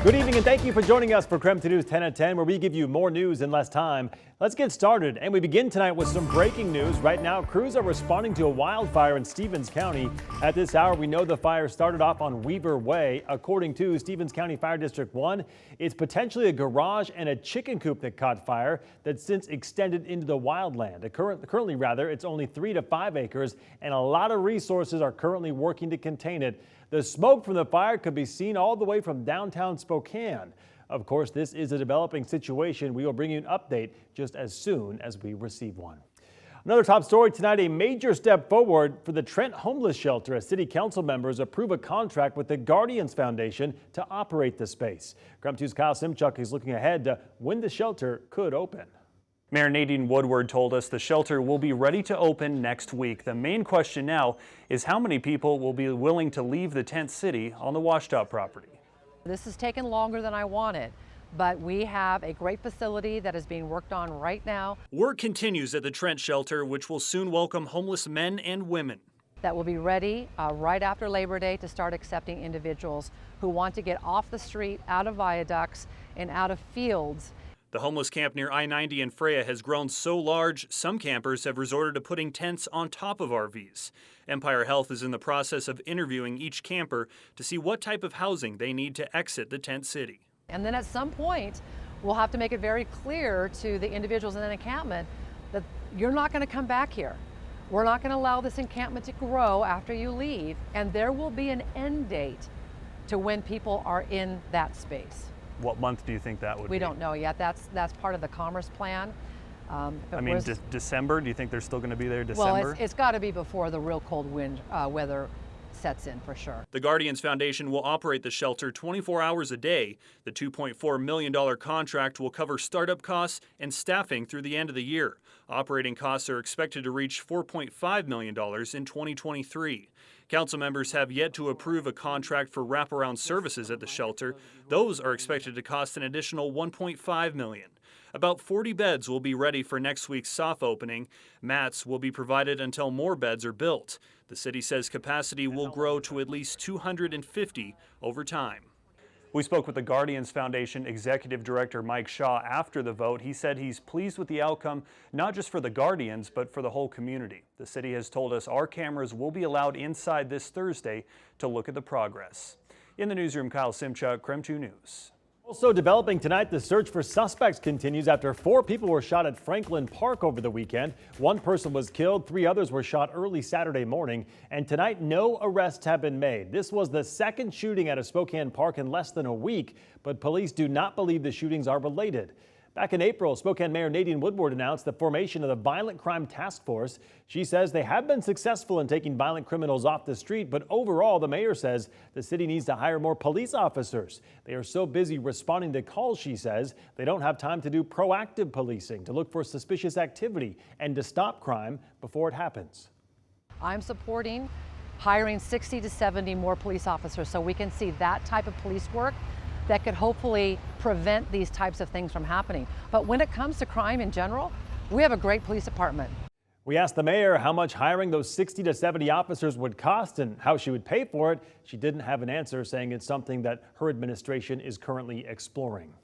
Good evening and thank you for joining us for KREM 2 News 10 at 10, where we give you more news in less time. Let's get started, and we begin tonight with some breaking news. Right now, crews are responding to a wildfire in Stevens County. At this hour, we know the fire started off on Weaver Way. According to Stevens County Fire District 1, it's potentially a garage and a chicken coop that caught fire that's since extended into the wildland. Currently, it's only 3 to 5 acres, and a lot of resources are currently working to contain it. The smoke from the fire could be seen all the way from downtown Spokane. Of course, this is a developing situation. We will bring you an update just as soon as we receive one. Another top story tonight, a major step forward for the Trent Homeless Shelter as city council members approve a contract with the Guardians Foundation to operate the space. KREM 2's Kyle Simchuk is looking ahead to when the shelter could open. Mayor Nadine Woodward told us the shelter will be ready to open next week. The main question now is how many people will be willing to leave the tent city on the washed-out property. This has taken longer than I wanted, but we have a great facility that is being worked on right now. Work continues at the Trent shelter, which will soon welcome homeless men and women. That will be ready right after Labor Day to start accepting individuals who want to get off the street, out of viaducts, and out of fields. The homeless camp near I-90 in Freya has grown so large, some campers have resorted to putting tents on top of RVs. Empire Health is in the process of interviewing each camper to see what type of housing they need to exit the tent city. And then at some point, we'll have to make it very clear to the individuals in an encampment that you're not going to come back here. We're not going to allow this encampment to grow after you leave, and there will be an end date to when people are in that space. What month do you think that would be? We don't know yet. That's part of the Commerce Plan. December? Do you think they're still going to be there December? Well, it's got to be before the real cold weather sets in for sure. The Guardians Foundation will operate the shelter 24 hours a day. The $2.4 million contract will cover startup costs and staffing through the end of the year. Operating costs are expected to reach $4.5 million in 2023. Council members have yet to approve a contract for wraparound services at the shelter. Those are expected to cost an additional $1.5 million. About 40 beds will be ready for next week's soft opening. Mats will be provided until more beds are built. The city says capacity will grow to at least 250 over time. We spoke with the Guardians Foundation Executive Director Mike Shaw after the vote. He said he's pleased with the outcome, not just for the Guardians, but for the whole community. The city has told us our cameras will be allowed inside this Thursday to look at the progress. In the newsroom, Kyle Simchuk, KREM 2 News. Also developing tonight, the search for suspects continues after 4 people were shot at Franklin Park over the weekend. 1 person was killed, 3 others were shot early Saturday morning, and tonight no arrests have been made. This was the second shooting at a Spokane park in less than a week, but police do not believe the shootings are related. Back in April, Spokane Mayor Nadine Woodward announced the formation of the Violent Crime Task Force. She says they have been successful in taking violent criminals off the street, but overall, the mayor says the city needs to hire more police officers. They are so busy responding to calls, she says, they don't have time to do proactive policing, to look for suspicious activity and to stop crime before it happens. I'm supporting hiring 60 to 70 more police officers so we can see that type of police work that could hopefully prevent these types of things from happening. But when it comes to crime in general, we have a great police department. We asked the mayor how much hiring those 60 to 70 officers would cost and how she would pay for it. She didn't have an answer, saying it's something that her administration is currently exploring.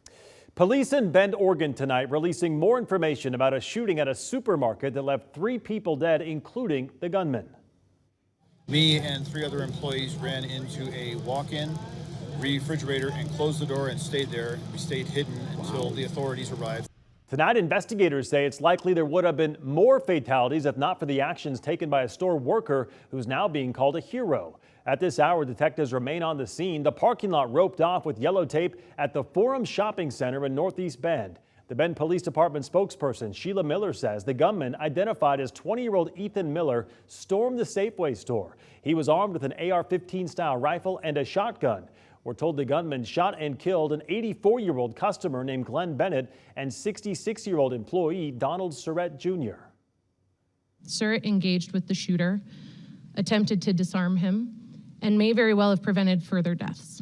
Police in Bend, Oregon tonight releasing more information about a shooting at a supermarket that left 3 people dead, including the gunman. Me and 3 other employees ran into a walk-in refrigerator and closed the door and stayed there. We stayed hidden until the authorities arrived. Tonight, investigators say it's likely there would have been more fatalities if not for the actions taken by a store worker who's now being called a hero. At this hour, detectives remain on the scene. The parking lot roped off with yellow tape at the Forum Shopping Center in Northeast Bend. The Bend Police Department spokesperson Sheila Miller says the gunman, identified as 20-year-old Ethan Miller, stormed the Safeway store. He was armed with an AR-15 style rifle and a shotgun. We're told the gunman shot and killed an 84-year-old customer named Glenn Bennett and 66-year-old employee Donald Surratt Jr. Surratt engaged with the shooter, attempted to disarm him, and may very well have prevented further deaths.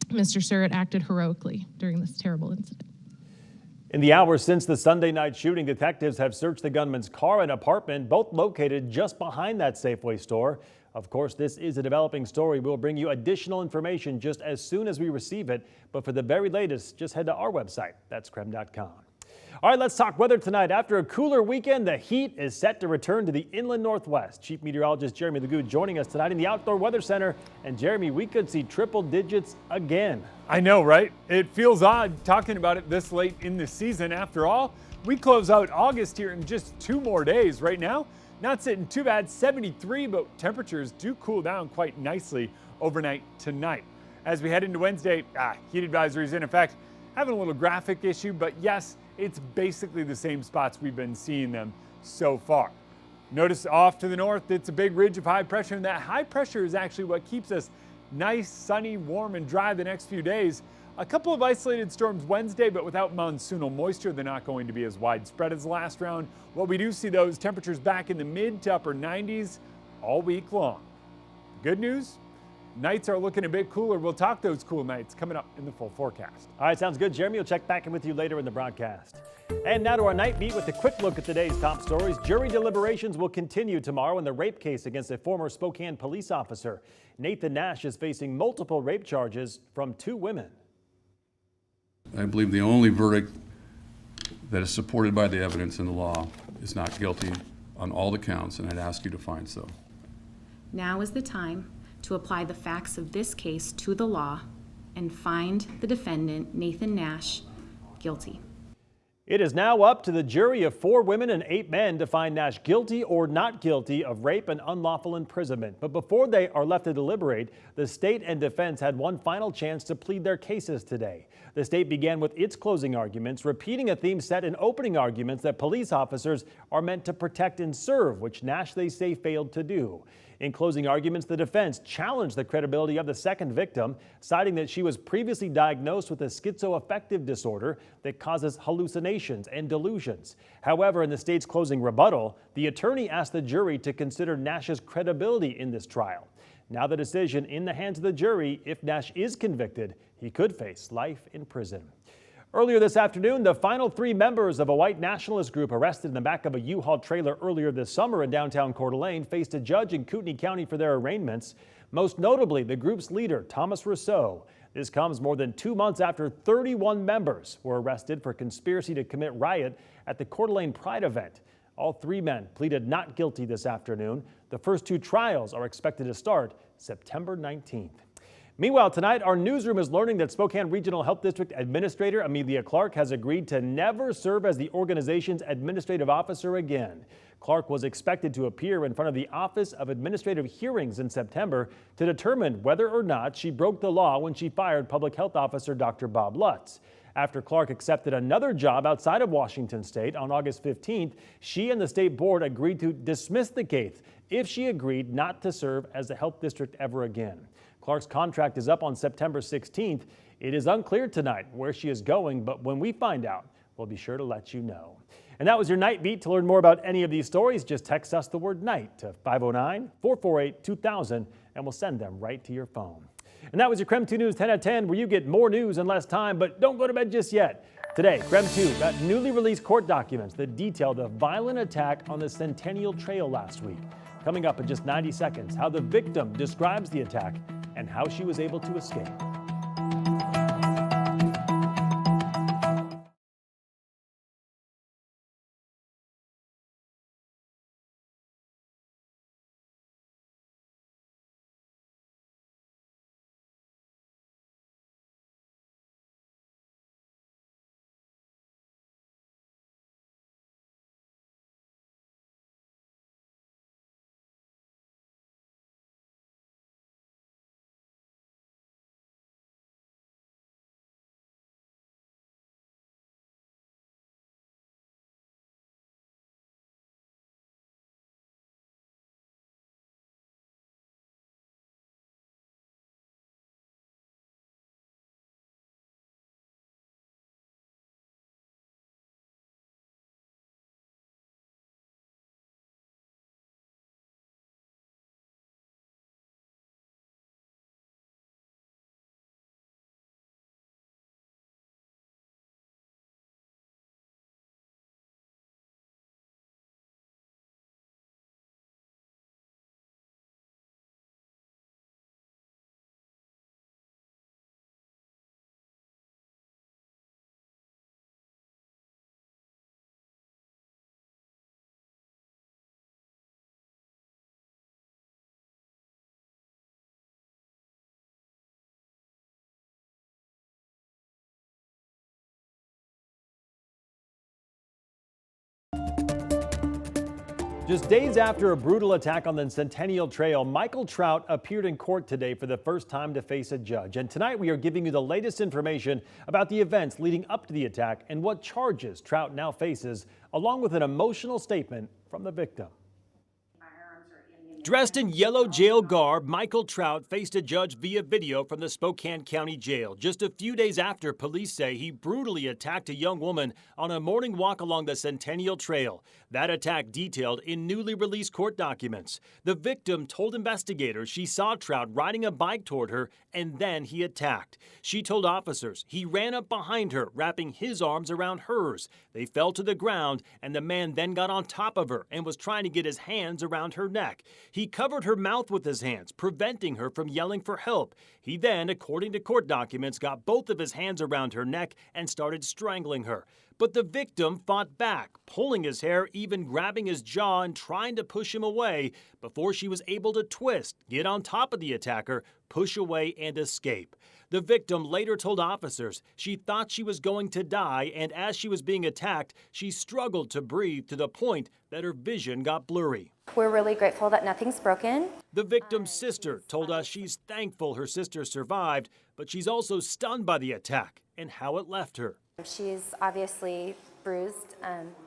Mr. Surratt acted heroically during this terrible incident. In the hours since the Sunday night shooting, detectives have searched the gunman's car and apartment, both located just behind that Safeway store. Of course, this is a developing story. We'll bring you additional information just as soon as we receive it. But for the very latest, just head to our website. That's KREM.com. All right, let's talk weather tonight. After a cooler weekend, the heat is set to return to the inland Northwest. Chief Meteorologist Jeremy Lagoud joining us tonight in the Outdoor Weather Center. And Jeremy, we could see triple digits again. I know, right? It feels odd talking about it this late in the season. After all, we close out August here in just 2 more days. Right now, not sitting too bad, 73, but temperatures do cool down quite nicely overnight tonight. As we head into Wednesday, heat advisories in effect. Having a little graphic issue, but yes, it's basically the same spots we've been seeing them so far. Notice off to the north, it's a big ridge of high pressure, and that high pressure is actually what keeps us nice, sunny, warm, and dry the next few days. A couple of isolated storms Wednesday, but without monsoonal moisture, they're not going to be as widespread as the last round. What we do see, though, is temperatures back in the mid to upper 90s all week long. Good news? Nights are looking a bit cooler. We'll talk those cool nights coming up in the full forecast. All right, sounds good. Jeremy will check back in with you later in the broadcast. And now to our night beat with a quick look at today's top stories. Jury deliberations will continue tomorrow in the rape case against a former Spokane police officer. Nathan Nash is facing multiple rape charges from 2 women. I believe the only verdict that is supported by the evidence in the law is not guilty on all the counts, and I'd ask you to find so. Now is the time to apply the facts of this case to the law and find the defendant, Nathan Nash, guilty. It is now up to the jury of 4 women and 8 men to find Nash guilty or not guilty of rape and unlawful imprisonment. But before they are left to deliberate, the state and defense had one final chance to plead their cases today. The state began with its closing arguments, repeating a theme set in opening arguments that police officers are meant to protect and serve, which Nash, they say, failed to do. In closing arguments, the defense challenged the credibility of the second victim, citing that she was previously diagnosed with a schizoaffective disorder that causes hallucinations and delusions. However, in the state's closing rebuttal, the attorney asked the jury to consider Nash's credibility in this trial. Now the decision in the hands of the jury. If Nash is convicted, he could face life in prison. Earlier this afternoon, the final 3 members of a white nationalist group arrested in the back of a U-Haul trailer earlier this summer in downtown Coeur d'Alene faced a judge in Kootenai County for their arraignments. Most notably, the group's leader, Thomas Rousseau. This comes more than 2 months after 31 members were arrested for conspiracy to commit riot at the Coeur d'Alene Pride event. All 3 men pleaded not guilty this afternoon. The first 2 trials are expected to start September 19th. Meanwhile, tonight, our newsroom is learning that Spokane Regional Health District Administrator Amelia Clark has agreed to never serve as the organization's administrative officer again. Clark was expected to appear in front of the Office of Administrative Hearings in September to determine whether or not she broke the law when she fired Public Health Officer Dr. Bob Lutz. After Clark accepted another job outside of Washington State on August 15th, she and the state board agreed to dismiss the case if she agreed not to serve as the health district ever again. Clark's contract is up on September 16th. It is unclear tonight where she is going, but when we find out, we'll be sure to let you know. And that was your Night Beat. To learn more about any of these stories, just text us the word night to 509-448-2000 and we'll send them right to your phone. And that was your KREM 2 News 10 at 10, where you get more news in less time, but don't go to bed just yet. Today, KREM 2 got newly released court documents that detail the violent attack on the Centennial Trail last week. Coming up in just 90 seconds, how the victim describes the attack and how she was able to escape. Just days after a brutal attack on the Centennial Trail, Michael Trout appeared in court today for the first time to face a judge. And tonight we are giving you the latest information about the events leading up to the attack and what charges Trout now faces, along with an emotional statement from the victim. Dressed in yellow jail garb, Michael Trout faced a judge via video from the Spokane County Jail just a few days after police say he brutally attacked a young woman on a morning walk along the Centennial Trail. That attack detailed in newly released court documents. The victim told investigators she saw Trout riding a bike toward her and then he attacked. She told officers he ran up behind her, wrapping his arms around hers. They fell to the ground and the man then got on top of her and was trying to get his hands around her neck. He covered her mouth with his hands, preventing her from yelling for help. He then, according to court documents, got both of his hands around her neck and started strangling her. But the victim fought back, pulling his hair, even grabbing his jaw and trying to push him away before she was able to twist, get on top of the attacker, push away, and escape. The victim later told officers she thought she was going to die, and as she was being attacked, she struggled to breathe to the point that her vision got blurry. We're really grateful that nothing's broken. The victim's sister told us she's thankful her sister survived, but she's also stunned by the attack and how it left her. She's obviously bruised.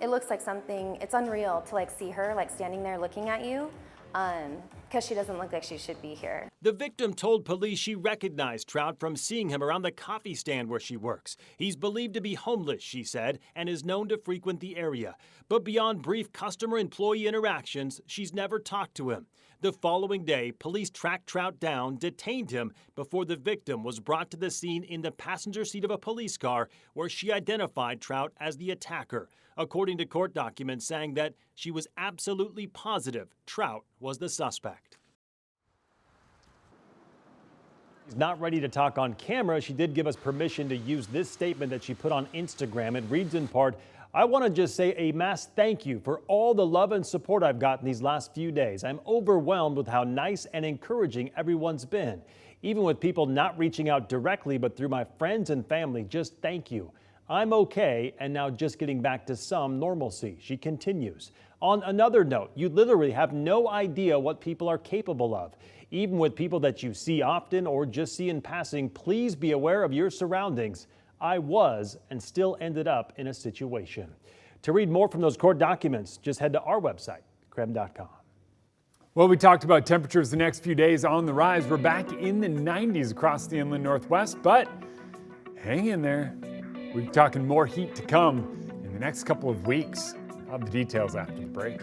It looks like something, it's unreal to see her standing there looking at you because she doesn't look like she should be here. The victim told police she recognized Trout from seeing him around the coffee stand where she works. He's believed to be homeless, she said, and is known to frequent the area. But beyond brief customer-employee interactions, she's never talked to him. The following day, police tracked Trout down, detained him before the victim was brought to the scene in the passenger seat of a police car where she identified Trout as the attacker, according to court documents saying that she was absolutely positive Trout was the suspect. She's not ready to talk on camera. She did give us permission to use this statement that she put on Instagram. It reads in part, "I want to just say a mass thank you for all the love and support I've gotten these last few days. I'm overwhelmed with how nice and encouraging everyone's been. Even with people not reaching out directly, but through my friends and family, just thank you. I'm okay and now just getting back to some normalcy," she continues. On another note, you literally have no idea what people are capable of. Even with people that you see often or just see in passing, please be aware of your surroundings. I was and still ended up in a situation. To read more from those court documents, just head to our website, KREM.com. Well, we talked about temperatures the next few days on the rise. We're back in the 90s across the inland Northwest, but hang in there. We're talking more heat to come in the next couple of weeks. I'll have the details after the break.